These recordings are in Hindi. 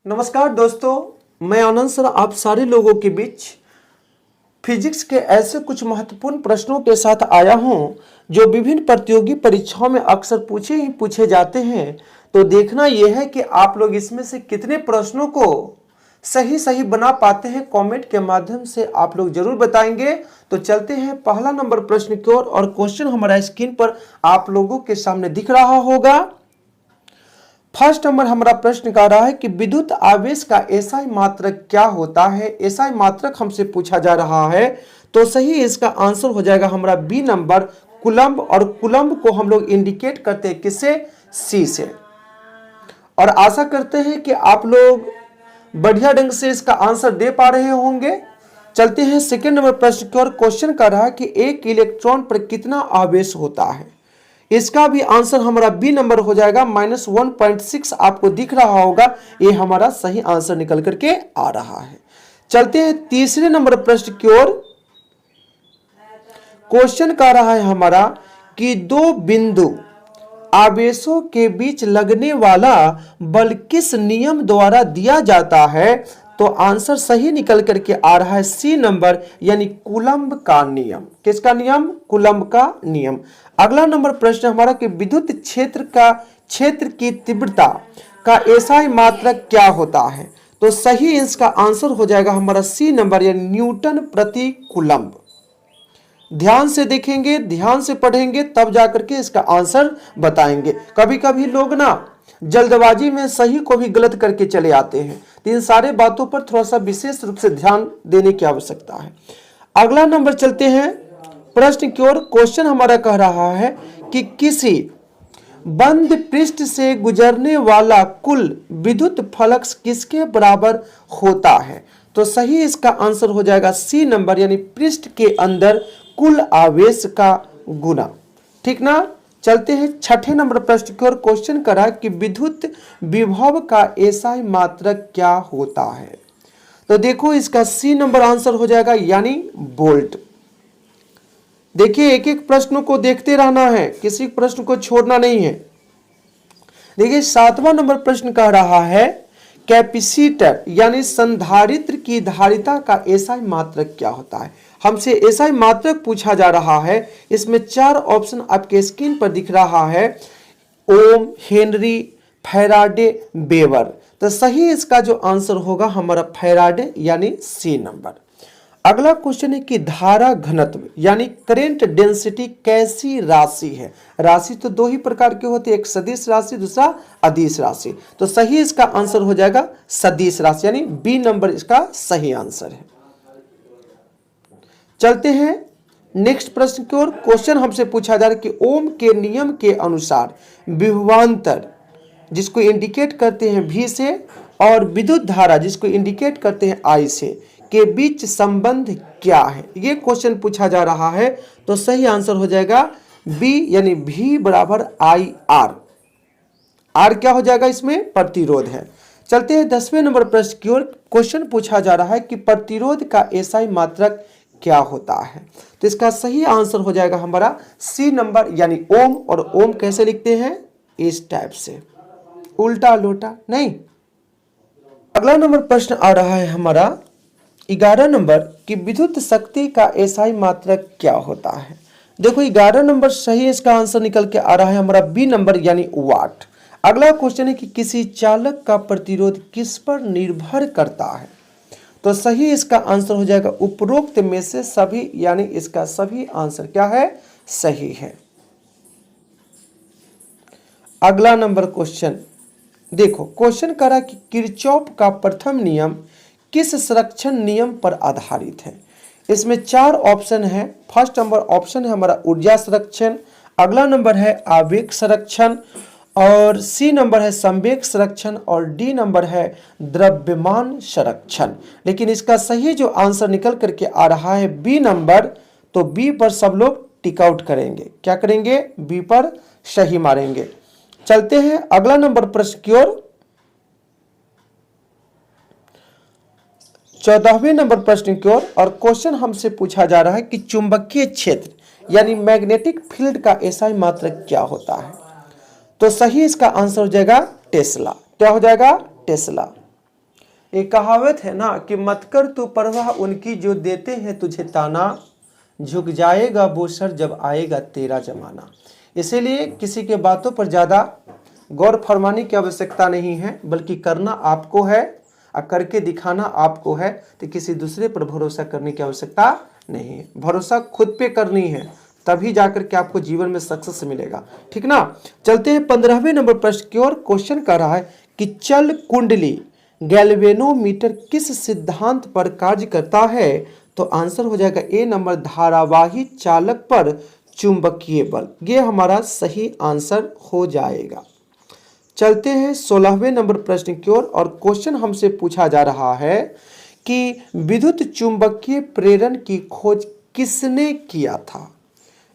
नमस्कार दोस्तों, मैं आनंद सर आप सारे लोगों के बीच फिजिक्स के ऐसे कुछ महत्वपूर्ण प्रश्नों के साथ आया हूं जो विभिन्न प्रतियोगी परीक्षाओं में अक्सर पूछे जाते हैं। तो देखना यह है कि आप लोग इसमें से कितने प्रश्नों को सही बना पाते हैं। कमेंट के माध्यम से आप लोग जरूर बताएंगे। तो चलते हैं पहला नंबर प्रश्न की ओर और क्वेश्चन हमारा स्क्रीन पर आप लोगों के सामने दिख रहा होगा। फर्स्ट नंबर हमारा प्रश्न कह रहा है कि विद्युत आवेश का एसआई मात्रक क्या होता है। एसआई मात्रक हमसे पूछा जा रहा है, तो सही इसका आंसर हो जाएगा हमारा बी नंबर कूलम्ब। और कूलम्ब को हम लोग इंडिकेट करते हैं किससे? सी से। और आशा करते हैं कि आप लोग बढ़िया ढंग से इसका आंसर दे पा रहे होंगे। चलते हैं सेकेंड नंबर प्रश्न की ओर। क्वेश्चन कर रहा है कि एक इलेक्ट्रॉन पर कितना आवेश होता है। इसका भी आंसर हमारा बी नंबर हो जाएगा -1.6। आपको दिख रहा होगा, ये हमारा सही आंसर निकल करके आ रहा है। चलते हैं तीसरे नंबर प्रश्न की ओर। क्वेश्चन कर रहा है हमारा कि दो बिंदु आवेशों के बीच लगने वाला बल किस नियम द्वारा दिया जाता है। तो आंसर सही निकल करके आ रहा है सी नंबर, यानी कूलम्ब का नियम। किसका नियम? कूलम्ब का नियम। अगला नंबर प्रश्न हमारा कि विद्युत क्षेत्र की तीव्रता का एसआई मात्रक क्या होता है। तो सही इसका आंसर हो जाएगा हमारा सी नंबर, यानी न्यूटन प्रति कूलम्ब। ध्यान से देखेंगे, ध्यान से पढ़ेंगे, तब जाकर के इसका आंसर बताएंगे। कभी कभी लोग ना जल्दबाजी में सही को भी गलत करके चले आते हैं, तो इन सारे बातों पर थोड़ा सा विशेष रूप से ध्यान देने की आवश्यकता है। अगला नंबर चलते हैं प्रश्न की ओर। क्वेश्चन हमारा कह रहा है कि किसी बंद पृष्ठ से गुजरने वाला कुल विद्युत फ्लक्स किसके बराबर होता है। तो सही इसका आंसर हो जाएगा सी नंबर, यानी पृष्ठ के अंदर कुल आवेश का गुना। ठीक ना। चलते हैं छठे नंबर प्रश्न की ओर। क्वेश्चन करा कि विद्युत विभव का एसआई मात्रक क्या होता है। तो देखो इसका सी नंबर आंसर हो जाएगा, यानी वोल्ट। देखिए एक एक प्रश्नों को देखते रहना है, किसी प्रश्न को छोड़ना नहीं है। देखिए सातवां नंबर प्रश्न कह रहा है कैपेसिटर यानी संधारित्र की धारिता का एसआई मात्रक क्या होता है। हमसे एसआई मात्रक पूछा जा रहा है। इसमें चार ऑप्शन आपके स्क्रीन पर दिख रहा है, ओम, हेनरी, फैराडे, वेबर। तो सही इसका जो आंसर होगा हमारा फैराडे, यानी सी नंबर। अगला क्वेश्चन है कि धारा घनत्व यानी करेंट डेंसिटी कैसी राशि है। राशि तो दो ही प्रकार के होते हैं, एक सदिश राशि, दूसरा अदिश राशि। तो सही इसका आंसर हो जाएगा सदिश राशि, यानी बी नंबर इसका सही आंसर है। चलते हैं नेक्स्ट प्रश्न की ओर। क्वेश्चन हमसे पूछा जा रहा है कि ओम के नियम के अनुसार विभवांतर जिसको इंडिकेट करते हैं V से और विद्युत धारा जिसको इंडिकेट करते हैं I से के बीच संबंध क्या है। ये क्वेश्चन पूछा जा रहा है। तो सही आंसर हो जाएगा B, यानी V बराबर IR। R क्या हो जाएगा? इसमें प्रतिरोध है। चलते हैं 10वें नंबर प्रश्न की ओर। क्वेश्चन पूछा जा रहा है कि प्रतिरोध का एसआई मात्रक क्या होता है। तो इसका सही आंसर हो जाएगा हमारा सी नंबर, यानी ओम। और ओम कैसे लिखते हैं? इस टाइप से, उल्टा लोटा नहीं। अगला नंबर प्रश्न आ रहा है हमारा 11 नंबर कि विद्युत शक्ति का एसआई मात्रक क्या होता है। देखो 11 नंबर सही इसका आंसर निकल के आ रहा है हमारा बी नंबर, यानी वाट। अगला क्वेश्चन है कि किसी चालक का प्रतिरोध किस पर निर्भर करता है। तो सही इसका आंसर हो जाएगा उपरोक्त में से सभी, यानी इसका सभी आंसर क्या है? सही है। अगला नंबर क्वेश्चन देखो, क्वेश्चन करा कि किरचॉफ का प्रथम नियम किस संरक्षण नियम पर आधारित है। इसमें चार ऑप्शन है। फर्स्ट नंबर ऑप्शन है हमारा ऊर्जा संरक्षण, अगला नंबर है आवेग संरक्षण, और सी नंबर है संवेग संरक्षण, और डी नंबर है द्रव्यमान संरक्षण। लेकिन इसका सही जो आंसर निकल करके आ रहा है बी नंबर। तो बी पर सब लोग टिक आउट करेंगे। क्या करेंगे? बी पर सही मारेंगे। चलते हैं अगला नंबर प्रश्न की ओर। 14वें नंबर प्रश्न की ओर। और क्वेश्चन हमसे पूछा जा रहा है कि चुंबकीय क्षेत्र यानी मैग्नेटिक फील्ड का एसआई मात्रक क्या होता है। तो सही इसका आंसर हो जाएगा टेस्ला। क्या हो जाएगा? टेस्ला। एक कहावत है ना कि मत कर तू परवाह उनकी जो देते हैं तुझे ताना, झुक जाएगा वो सर जब आएगा तेरा जमाना। इसीलिए किसी के बातों पर ज़्यादा गौर फरमाने की आवश्यकता नहीं है, बल्कि करना आपको है और करके दिखाना आपको है। तो किसी दूसरे पर भरोसा करने की आवश्यकता नहीं है, भरोसा खुद पे करनी है, तभी जाकर के आपको जीवन में सक्सेस मिलेगा। ठीक ना। चलते हैं 15वें नंबर प्रश्न की ओर। क्वेश्चन कर रहा है कि चल कुंडली गैल्वेनोमीटर किस सिद्धांत पर कार्य करता है? तो आंसर हो जाएगा ए नंबर, धारावाही चालक पर चुंबकीय बल। ये हमारा सही आंसर हो जाएगा। चलते हैं 16वें नंबर प्रश्न की ओर और क्वेश्चन हमसे पूछा जा रहा है कि विद्युत चुंबकीय प्रेरण की खोज किसने किया था?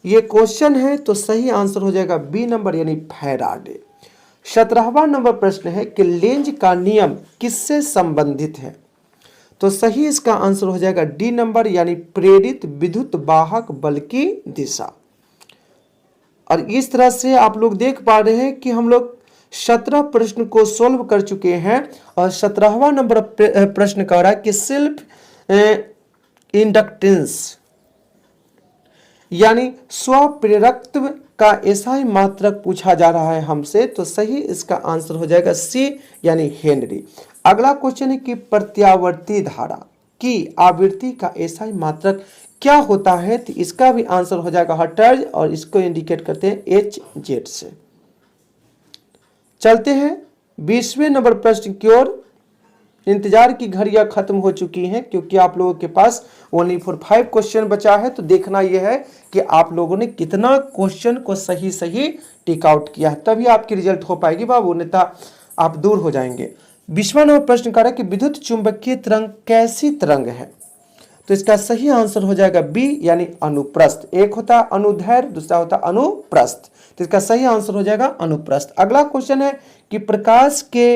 ये क्वेश्चन है, तो सही आंसर हो जाएगा बी नंबर यानी फैराडे। 17वां नंबर प्रश्न है कि लेंज का नियम किससे संबंधित है? तो सही इसका आंसर हो जाएगा डी नंबर यानी प्रेरित विद्युत वाहक बल की दिशा। और इस तरह से आप लोग देख पा रहे हैं कि हम लोग 17 प्रश्न को सोल्व कर चुके हैं और 17वां नंबर प्रश्न कह रहा है कि सेल्फ इंडक्टेंस यानी स्वप्रेरकत्व का एसआई मात्रक पूछा जा रहा है हमसे। तो सही इसका आंसर हो जाएगा सी यानी हेनरी। अगला क्वेश्चन है कि प्रत्यावर्ती धारा की आवृत्ति का एसआई मात्रक क्या होता है? तो इसका भी आंसर हो जाएगा हर्ट्ज और इसको इंडिकेट करते हैं एच जेड से। चलते हैं 20वें नंबर प्रश्न की ओर। इंतजार की घड़ियां खत्म हो चुकी हैं क्योंकि आप लोगों के पास ओनली फॉर 5 क्वेश्चन बचा है। तो देखना यह है कि आप लोगों ने कितना क्वेश्चन को सही सही टिक आउट किया है, तभी आपकी रिजल्ट हो पाएगी बाबू, अन्यथा आप दूर हो जाएंगे। 20वां नंबर प्रश्न कर रहा है कि विद्युत चुंबकीय तरंग कैसी तरंग है? तो इसका सही आंसर हो जाएगा बी यानी अनुप्रस्थ। एक होता अनुदैर्घ्य, दूसरा होता अनुप्रस्थ। तो इसका सही आंसर हो जाएगा अनुप्रस्थ। अगला क्वेश्चन है कि प्रकाश के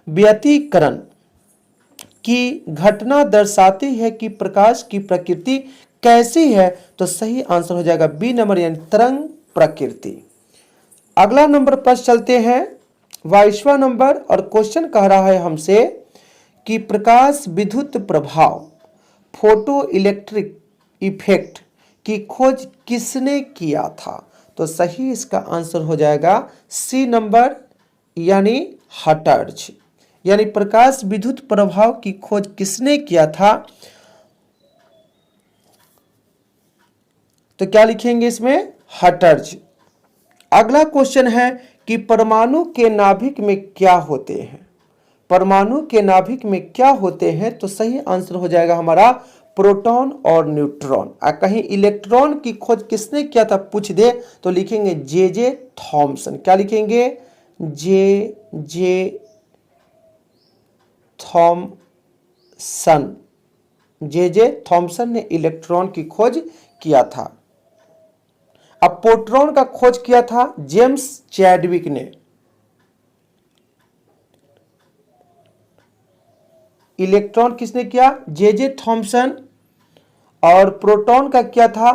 व्यतिकरण की घटना दर्शाती है कि प्रकाश की प्रकृति कैसी है? तो सही आंसर हो जाएगा बी नंबर यानी तरंग प्रकृति। अगला नंबर पर चलते हैं 22वां नंबर और क्वेश्चन कह रहा है हमसे कि प्रकाश विद्युत प्रभाव फोटो इलेक्ट्रिक इफेक्ट की खोज किसने किया था? तो सही इसका आंसर हो जाएगा सी नंबर यानी हर्ट्ज। यानी प्रकाश विद्युत प्रभाव की खोज किसने किया था? तो क्या लिखेंगे इसमें? हर्ट्ज। अगला क्वेश्चन है कि परमाणु के नाभिक में क्या होते हैं? परमाणु के नाभिक में क्या होते हैं? तो सही आंसर हो जाएगा हमारा प्रोटॉन और न्यूट्रॉन। कहीं इलेक्ट्रॉन की खोज किसने किया था पूछ दे तो लिखेंगे जे जे थॉमसन। क्या लिखेंगे? जे जे थॉमसन। जे जे थॉमसन ने इलेक्ट्रॉन की खोज किया था। अब प्रोटॉन का खोज किया था जेम्स चैडविक ने। इलेक्ट्रॉन किसने किया? जे जे थॉमसन। और प्रोटॉन का क्या था?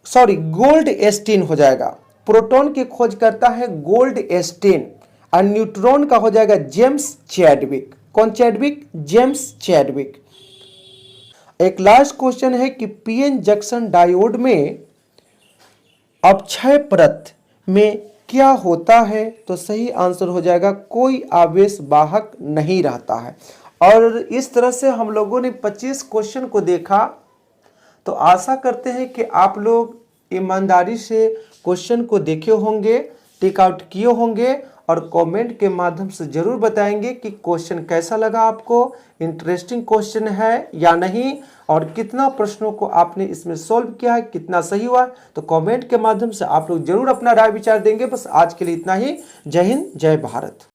सॉरी, गोल्ड एस्टीन हो जाएगा। प्रोटॉन की खोज करता है गोल्ड एस्टीन और न्यूट्रॉन का हो जाएगा जेम्स चैडविक। कौन चैडविक? James Chadwick. एक लास्ट क्वेश्चन है कि पीएन जंक्शन डायोड में अपक्षय परत में क्या होता है? तो सही आंसर हो जाएगा कोई आवेश वाहक नहीं रहता है। और इस तरह से हम लोगों ने 25 क्वेश्चन को देखा। तो आशा करते हैं कि आप लोग ईमानदारी से क्वेश्चन को देखे होंगे, टिक आउट किए होंगे और कमेंट के माध्यम से जरूर बताएंगे कि क्वेश्चन कैसा लगा आपको, इंटरेस्टिंग क्वेश्चन है या नहीं, और कितना प्रश्नों को आपने इसमें सॉल्व किया है, कितना सही हुआ। तो कमेंट के माध्यम से आप लोग जरूर अपना राय विचार देंगे। बस आज के लिए इतना ही। जय हिंद, जय भारत।